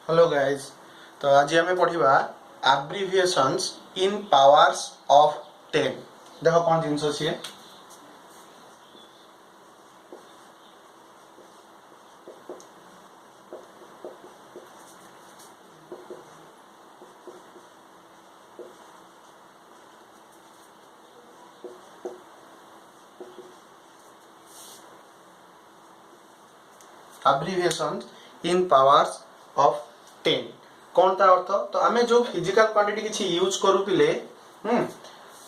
Hello guys. तो आज आम पढ़ा एब्रिविएशंस इन पावर्स ऑफ 10। देख कौन जिनस सी एब्रिविएशंस इन पावर्स ऑफ 10 कौन ता अर्थ। तो आमे जो फिजिकल क्वांटिटी किसी यूज करूतिले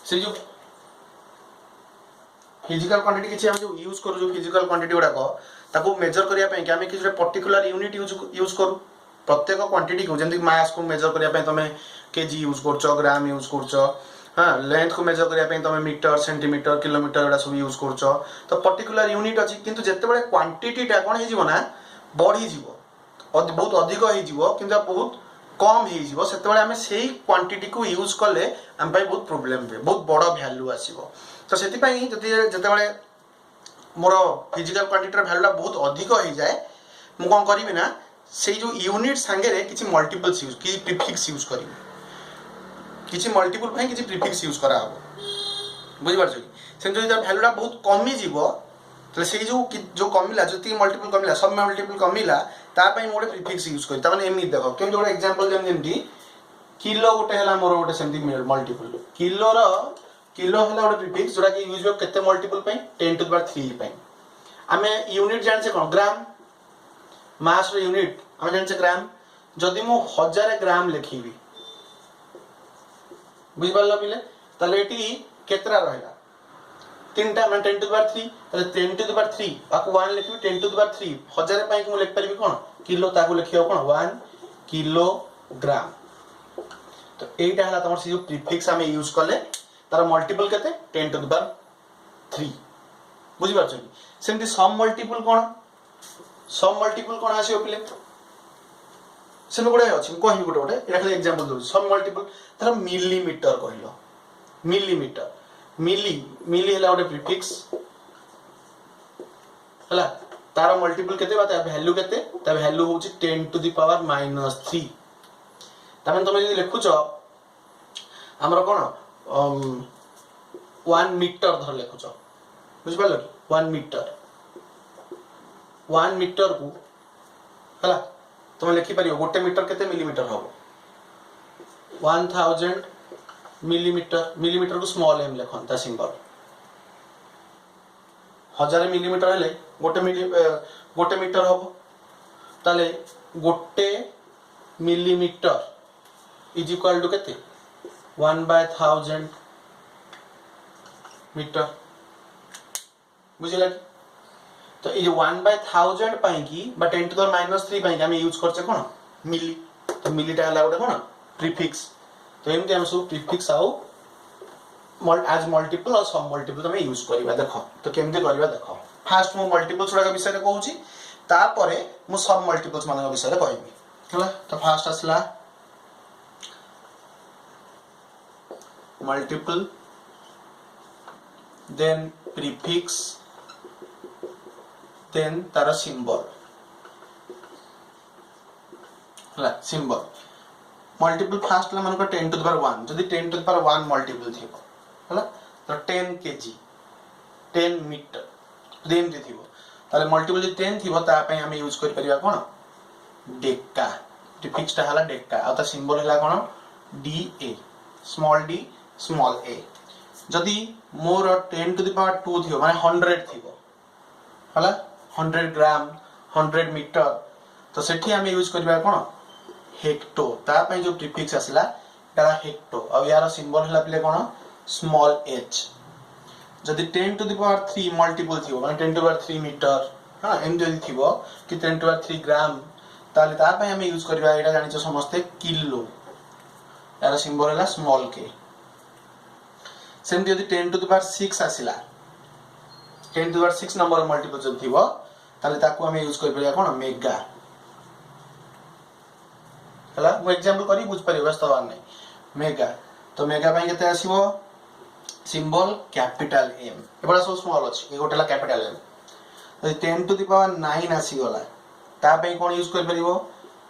से जो फिजिकल क्वांटिटी किसी हम जो यूज करू जो फिजिकल क्वांटिटी गुड़ाक ताको मेजर करिया पे कि आमे किसी पर्टिकुलर यूनिट यूज करू प्रत्येक क्वांटिटी को जंती मास को मेजर करिया पे तमे केजी यूज करछो ग्राम यूज करछो हाँ लेंथ को मेजर करिया पे तमे मीटर सेंटीमीटर किलोमीटर एडा सब यूज करछो। तो पर्टिकुलर यूनिट अछि किंतु जत्ते बडे क्वांटिटी टा कोन हे जीवो ना बढ़ी जीवो बहुत अधिक हो जीवो किंतु बहुत कम हो जीवो सेते बडे हमें सेही क्वांटिटी को यूज कले हम पाई बहुत प्रॉब्लम बे बहुत बड़ वैल्यू आसीबो। तो सेति पई जति जते बडे मोर फिजिकल क्वांटिटी वैल्यू बहुत अधिक हो जाए मु कोन करिवि ना से जो यूनिट संगे रे किछि मल्टीपल्स यूज कि प्रीफिक्स यूज करिवि किछि मल्टीपल पई किछि प्रीफिक्स यूज करा हबो बुझि पारछो कि से जो वैल्यू बहुत कमी जीवो तो से जो कमिला जो मल्टीपल कमिला सब मल्टीपल कमिला ता पई मोडे प्रीफिक्स यूज करी ता माने एमि देखो केम जोडे एग्जांपल जेमि किलो गोटे हला मोर गोटे सेमति मल्टीपल किलो हला गोटे प्रीफिक्स जोडा कि यूज केते मल्टीपल पई 10 टू द पावर 3 पई आमे यूनिट जान से कोन ग्राम मास रो यूनिट आमे जान से ग्राम जदी मु 1000 ग्राम लिखिबी बुझ पारला पिले तले एटी केतरा रहला तीनटा मैं 10 टू द पावर 3 तले 10 टू द पावर 3 आको 1 लिखबी 10 टू द पावर 3 1000 पई कि मु लिख परबी कोन किलो ताको लिखियो कोन 1 किलोग्राम। तो एटा हला तमर से जो प्रीफिक्स हमें यूज करले तार मल्टीपल केते 10 टू द पावर 3 बुझि पारछो कि सेमति सम मल्टीपल कोन आसीओ पिले से गोटे अछि कहि गोटे एटा खाली एग्जांपल दउ सम मल्टीपल तार मिलीमीटर कहिलो मिलीमीटर मिली हला गोटे प्रीफिक्स हला तार मल्टीपल केते बा तार वैल्यू केते तार वैल्यू होची 10 टू द पावर -3 तमे तमे जे लिखुचो हमर कोन 1 मीटर धर लिखुचो बुझ पालो 1 मीटर को हला तमे लिखि परियो गोटे मीटर केते मिलीमीटर होबो 1000 मिलीमीटर को स्मॉल एम लिखन ता सिंबल 1000 मिलीमीटर हेले गोटे मीटर होबो ताले गोटे मिलीमीटर इज इक्वल टू केते 1/1000 मीटर बुझिला। तो ये 1/1000 पाई की बा 10 टू द -3 पाई हम यूज करछे कोन मिली तो मिलीटा हला गोटे कोन प्रीफिक्स। तो एमती हम सब प्रीफिक्स आउ आज मल्टीपल और सब मल्टीपल तमे यूज करबा देखो। तो केमते करबा देखो फास्ट मु मल्टीपल्स रा विषय रे कहूची तापरे मु सब मल्टीपल्स मान विषय रे कहबी हला। तो फास्ट असला मल्टीपल देन प्रीफिक्स देन तार सिंबल हला सिंबल मल्टीपल फास्ट ला मानको 10 टू द पावर 1 जदी 10 टू द पावर 1 मल्टीपल थिबो हला तो 10 केजी 10 मीटर देन दे थिबो ताले मल्टीपल जे 10 थिबो ता पय हम यूज कर परिया कोन डेका प्रीफिक्स ता हला डेका आ ता सिंबल हला कोन डी स्मॉल a जदी मोर 10 टू द पावर 2 थिबो माने 100 थिबो हला 100 ग्राम 100 मीटर तो सेठी हम यूज करबा कोन हेक्टो ता पय जो प्रीफिक्स आसला ता हेक्टो आ यार सिंबल हला प्ले कोन स्मॉल h जदी 10 टू द पावर 3 मल्टीपल थिबो माने 10 टू द पावर 3 मीटर हां एम जदी थिबो कि 10 टू द पावर 3 ग्राम ताले ता पय हम यूज करबा एटा जानि छ समस्त किलो यार सिंबल हला स्मॉल k सेम जदी 10 टू द पावर 6 आसिला 10 to the power 6 number multiple जदी थिबो ताले ताको हम यूज करबा कोन मेगा हला वो एग्जांपल करी बुझ परियो वास्तव नै मेगा। तो मेगा पय केते आसीबो सिंबल कैपिटल एम एबडा सो स्मॉल अछि ए गोटेला कैपिटल एम। तो 10 टू द पावर 9 आसी गला ता पय कोन यूज कर परिबो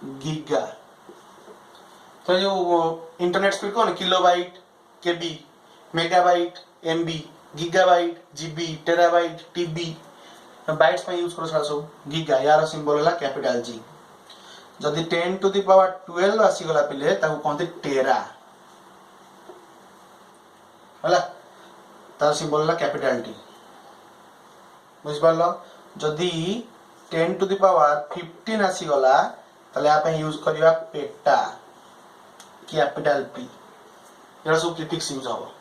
गीगा। तो जो इंटरनेट स्पीड कौन kilobyte KB megabyte MB gigabyte GB terabyte TB bytes में यूज करो सारा सब गीगा यार सिंबल है कैपिटल जी। जदि 10 टू द पावर 12 आसीगला पिले ताको कहते टेरा हला तार सिंबल है कैपिटल टी बुझ पारलो। जदि 10 टू द पावर 15 आसीगला ताले आप यूज करिया पेटा कैपिटल पी एरा सब प्रीफिक्स यूज हो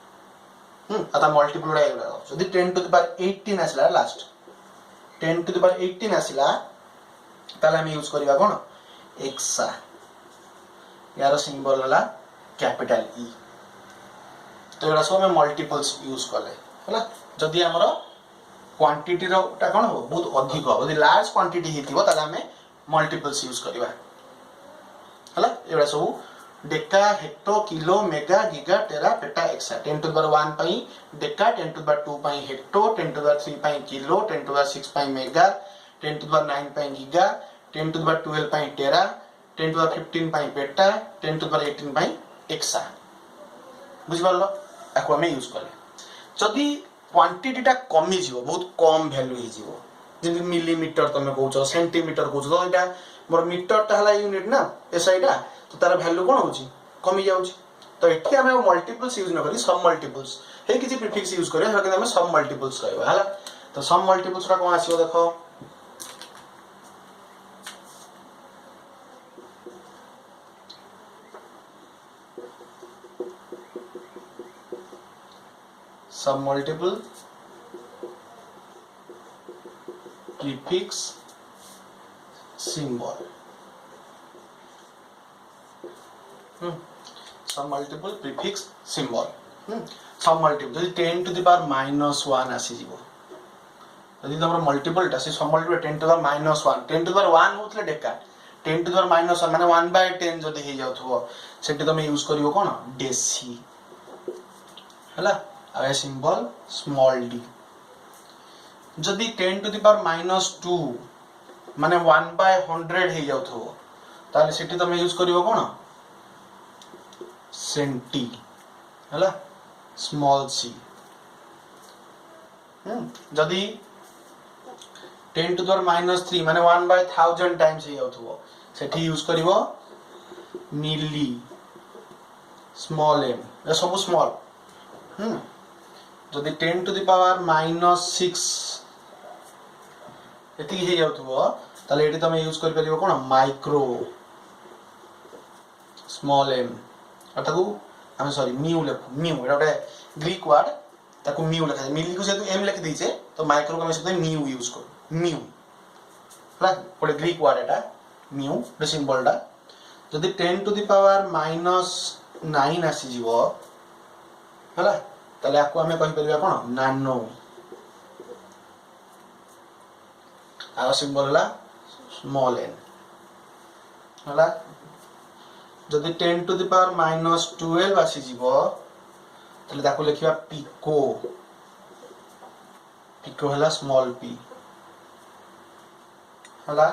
आता मल्टीपल रे जदि 10 टू द पावर 18 आसीला लास्ट 10 टू द पावर 18 आसीला ताले हम यूज करिया कोन एक्सा यार सिंबल हला कैपिटल ई। तो एरा सब में मल्टीपल्स यूज करले हला। जदि हमर क्वांटिटी रो ता कोन हो बहुत अधिक हो यदि लार्ज क्वांटिटी हिथिबो ताले हमें मल्टीपल्स यूज करबा हला। एरा सब deca hecto kilo mega giga tera peta exa 10 to the power 1 पई डेका 10 टू द पावर 2 पई हेक्टो 10 टू द पावर 3 पई किलो 10 टू द पावर 6 पई मेगा 10 टू द पावर 9 पई गीगा 10 टू द पावर 12 पई टेरा 10 टू द पावर 15 पई PETA 10 to the power 18 पई AXA बुझ पारलो एको हमें यूज करले। जदि क्वांटिटी टा कमी जीवो बहुत कम वैल्यू ही जीवो जेंति मिलीमीटर तमे कहउछो सेंटीमीटर कहउछो तो एटा मोर मीटर टा हला यूनिट ना एसआईटा तो तार वैल्यू कोन होची कमी जाउची। तो एठी हमें मल्टीपल्स यूज न करी सब मल्टीपल्स हे किछि प्रीफिक्स यूज करे हके हमें सब मल्टीपल्स कहबा हला। तो सब मल्टीपल्स रा कोन आसीबो देखो सब मल्टीपल प्रीफिक्स सिंबल सब मल्टीपल प्रीफिक्स सिंबल सब मल्टीपल जदि 10 टू द पावर -1 आसी जीवो जदि तमरो मल्टीपल टा से सब multiple 10 to the power -1 10 to the power 1 होतले डेका 10 टू द पावर -1 माने 1/10 जदि हे जाउथबो सेठी तमे यूज करियो कोन डेसी हला। आ सिंबल स्मॉल डी जदि 10 टू द पावर -2 माने 1/100 हे जाउथबो ताले सेठी तमे यूज करियो कोन सेंटी हला स्मॉल सी। जदि 10 टू द पावर -3 माने 1/1000 टाइम्स हे जाउथबो सेठी यूज करिवो मिली स्मॉल एम ए सब स्मॉल। जदि 10 टू द पावर -6 एति हे जाउथबो ताले एटी तमे यूज कर परिबो कोन माइक्रो स्मॉल एम अतकू हम सॉरी म्यू लेखु म्यू एटा गोटे ग्रीक वर्ड ताकू म्यू लिखा जाय मिली को से एम लिख दीचे तो माइक्रो को हम से म्यू यूज करू म्यू हला गोटे Greek word Etah mu the symbol टा। जदि 10 टू द पावर -9 आसी जीवो हला ताले आको हमें कहि परिबा कोन नानो आ सिंबल हला स्मॉल एन हला। जदि 10 टू द पावर -12 आसी जीवो ताले ताको लिखिबा पिको पिको हला स्मॉल पी हला।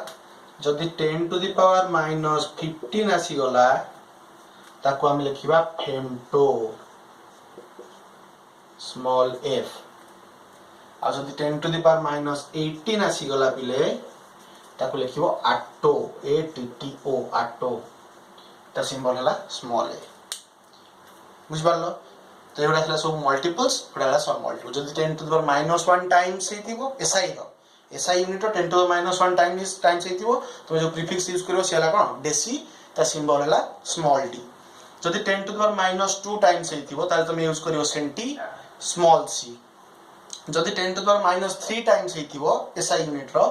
जदि 10 टू द पावर -15 आसी गला ताको हम लिखिबा फेम्टो स्मॉल एफ। आ जदि 10 टू द पावर -18 आसी गला पिले ताको लिखिबो आटो ATTO आटो ता सिंबल हला स्मॉल ए बुझ पारलो। तो एबडा हला सब मल्टीपल्स एबडा हला सब मल्टीपल जदि 10 टू द पावर -1 टाइम्स हेतिबो SI unit 10 to the power -1 times हेतिबो तो जो प्रीफिक्स यूज करिवो से हला कोन डेसी ता सिंबल हला स्मॉल डी। जदि 10 टू द पावर -2 टाइम्स हेतिबो ताले तुम यूज करिवो सेंटी स्मॉल सी। जदि 10 टू द पावर -3 टाइम्स हेतिबो एसआई यूनिट रो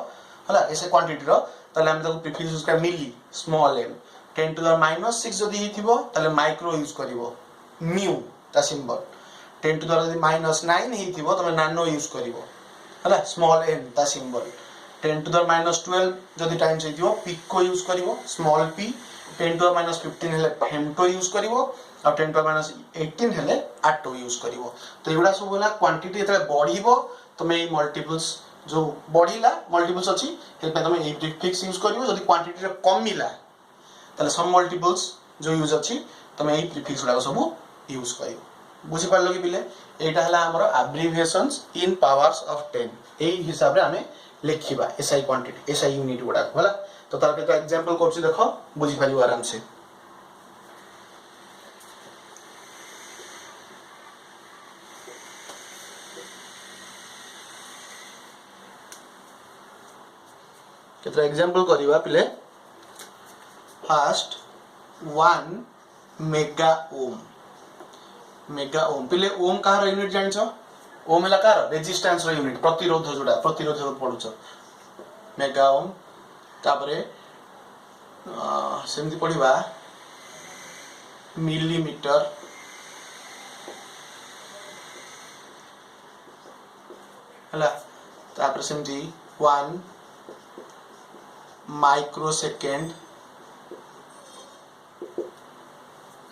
हला एसआई क्वांटिटी रो ताले हम ताको प्रीफिक्स यूज कर milli small M. 10 to the power -6 जदि हेतिबो ताले माइक्रो यूज करिवो म्यू ता सिंबल। 10 टू द पावर -9 हेतिबो तमे नानो यूज करिवो हला स्मॉल एन ता सिंबल। 10 टू द पावर -12 जदि टाइम्स हेतिबो पिको यूज करिवो small P. 10 to the power -15 हेले फेम्टो यूज करिवो और 10 टू द पावर -18 हेले आटो यूज करिवो। तो एबडा सब होला क्वांटिटी एतले बढ़िबो तमे ए मल्टीपल्स जो बढ़िला मल्टीपल्स अछि हे पे तमे ए प्रीफिक्स यूज करिवो। जदि क्वांटिटी रे कमिला ताले सम मल्टीपल्स जो यूज अछि तमे एही प्रीफिक्स गुडा सब यूज करियो बुझी पारलो कि पिले एटा हला हमर एब्रिविएशंस इन पावर्स ऑफ 10 एही हिसाब रे हमें लिखिबा एसआई क्वांटिटी एसआई यूनिट गुडा होला तो तार के एग्जांपल करछि देखो बुझी पारियो आराम से केतरा एग्जांपल करिवा पिले फर्स्ट 1 मेगा ओम पिले ओम कार यूनिट जानछो ओम हला कार रेजिस्टेंस रो यूनिट प्रतिरोध जोडा प्रतिरोध पडुछ मेगा ओम तापरे सेमती पढिबा मिलीमीटर हला तापरे सेमती 1 माइक्रोसेकेंड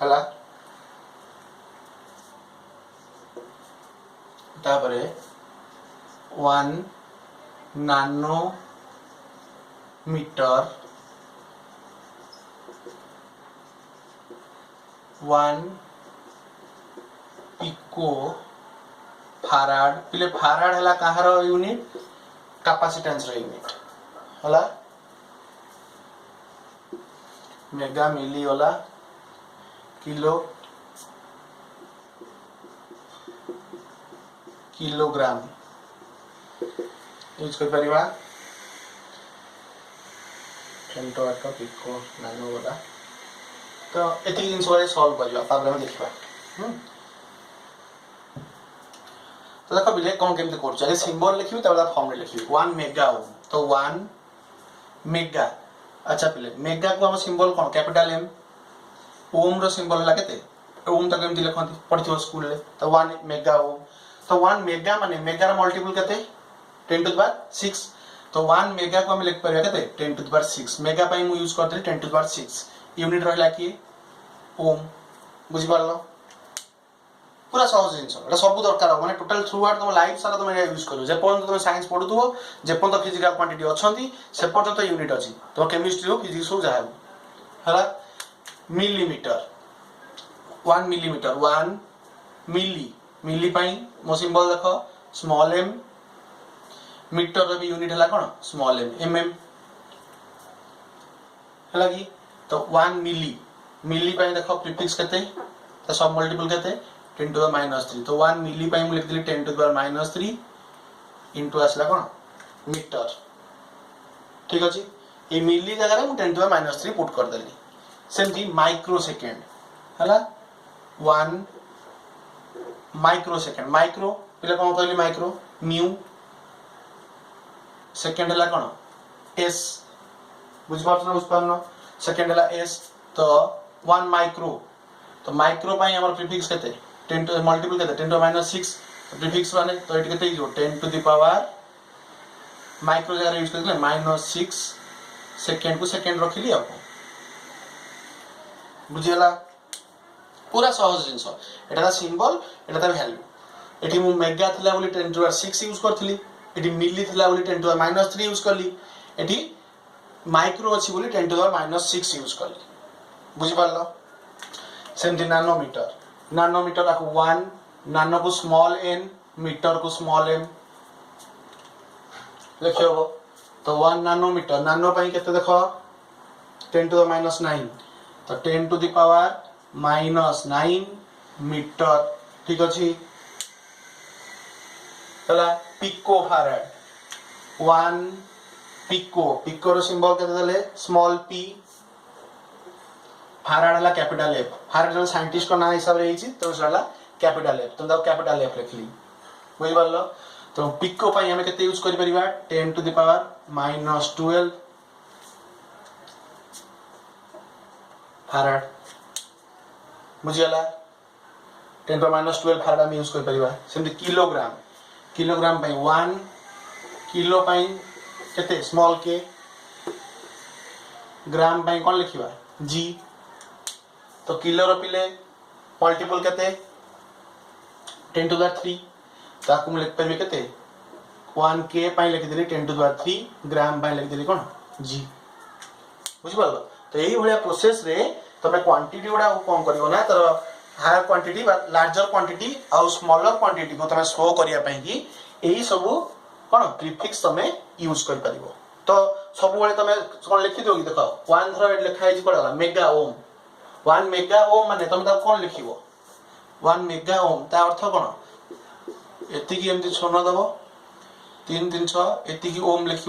हला तापरे 1 नानो मीटर 1 पिको फाराड पिले फाराड हला काहार यूनिट कैपेसिटेंस रो यूनिट हला मेगा मिली वाला किलो किलोग्राम यूज कर परिबा 10 टू 8 पिको नानो वाला तो एति जिंस वाले सॉल्व करियो प्रॉब्लम देखिबा तो देखो बिले कोन केमते करछ ए सिंबल लिखिबो तबला फॉर्म रे लिखिबो 1 मेगा ओम तो 1 मेगा अच्छा पिले मेगा को हम सिंबल कोन कैपिटल एम ओम रो सिंबल ला केते ओम त केमति लिखंती पढिथियो स्कूल रे तो 1 मेगा ओम तो 1 मेगा माने मेगा रा मल्टीपल केते 10 टू द पावर 6 तो 1 मेगा को हम लिख परिया केते 10 टू द पावर 6 मेगा पई मु यूज करते 10 टू द पावर 6 यूनिट रहला कि ओम बुझि पारलो पूरा सहज जिंस एटा सब दरकार हो माने टोटल थ्रू आउट तुम लाइफ सारा तुम यूज करो जे पन तुम साइंस पढुथो जे पन फिजिकल क्वांटिटी अछंती से पन तो यूनिट अछि तो केमिस्ट्री हो फिजिक्स हो जाय हला मिलीमीटर 1 मिलीमीटर 1 मिली मिली पई मो सिंबल देखो स्मॉल m मीटर रो भी यूनिट हला कोन स्मॉल m mm हला की तो 1 मिली मिली पई देखो प्रीफिक्स केते तो सब मल्टीपल केते 10 टू द -3 तो 1 मिली पई मु लिख दिली 10 टू द -3 इनटू आसला कोन मीटर ठीक अछि ए मिली जगह रे मु 10 टू द -3 पुट कर देली सेमती माइक्रो सेकंड हला 1 माइक्रो सेकंड माइक्रो पिले कोन कहली माइक्रो म्यू सेकंड हला कोन एस बुझ पारनो सेकंड हला एस तो 1 माइक्रो तो माइक्रो पई हमर प्रीफिक्स केते 10 टू मल्टीपल केते 10 टू -6 प्रीफिक्स माने तो एट केते जो 10 टू द पावर माइक्रो जगह यूज करले -6 सेकंड को सेकंड रखिली आप बुझियला पूरा सहज जिंस एटा सिंबल एटा वैल्यू एठी मु मेगा थिला बोली 10 टू 6 यूज करथली एठी मिली थिला बोली 10 टू -3 यूज करली एठी माइक्रो अछि बोली 10 टू -6 यूज करली बुझि पारलो सेमती नानोमीटर आको 1 नानो को स्मॉल n मीटर को स्मॉल m लिखियो तो 1 नानोमीटर नानो पई केते देखो 10 टू -9 तो 10 टू द पावर -9 मीटर ठीक अछि तला पिको फैराड 1 पिको रो सिंबल केते देले स्मॉल p फैराड हला कैपिटल F फैराड जो साइंटिस्ट को ना हिसाब रे हिची तो सला कैपिटल F तो कैपिटल F लिखली बुझि पारलो तो पिको पई हमें केते यूज करि परिबा 10 टू द पावर -12 फैराड बुझियला 10 टू -12 फैराड हम यूज कर परिबा सेमति किलोग्राम पई 1 किलो पई केते स्मॉल के ग्राम पई कोन लिखिबा g तो किलो रो पिले मल्टीपल केते 10 टू द 3 ताकू हम लिख परिबे केते 1 के पई लिख देली 10 टू द 3 ग्राम पई लिख देली कोन g बुझि पारलो तो यही भाया प्रोसेस रे तुम क्वांटिटी गुड़ा कौन कर ना तर हायर क्वांटिटी लार्जर क्वांटिटी आउ स्मॉलर क्वांटिटी को तुम शो करने कि यही सब कौन प्रीफिक्स तुम यूज कर पारिबो। तो सब बेले तुम कौन लिखि दो कि देख 1 थर लिखाई कौन मेगा ओम 1 मेगा ओम माने तुम कौन लिख 1 मेगा ओम ता अर्थ कौन एतिकी एमती छोन दब 3 3 6 एतिकी ओम लिख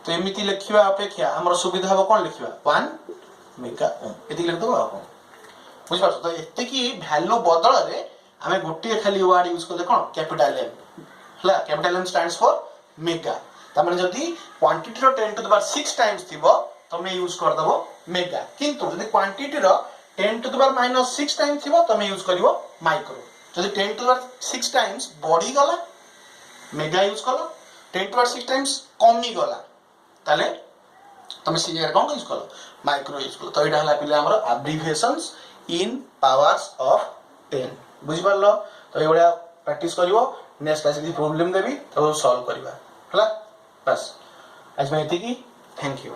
तो एमती लिखा अपेक्षा आम सुविधा हम कौन लिखा 1 मेगा ओम ये लिखिदेव आ बुझिपार। तो एतिकी भैल्यू बदल में आम गोटे खाली वर्ड यूज करते कौन कैपिटल एम है capital M stands for mega तार जदि quantity 10 to the power 6 times थी तुम यूज करदेव मेगा किंतु जदि quantity 10 to the power -6 times थी तुम यूज कर माइक्रो जदि 10 to the power 6 टाइम्स बढ़ी गला मेगा यूज कल 10 to the power 6 टाइम्स कमी गला ताले तुम सी जगह कौन यूज कल माइक्रो यूज कल। तो यहाँ पे आम एब्रिविएशंस इन पावर्स ऑफ 10 बुझिपार। तो ये प्रैक्टिस कर नेक्स्ट क्लास प्रॉब्लम देवी तो सॉल्व करवा है बस आज मैं थैंक यू।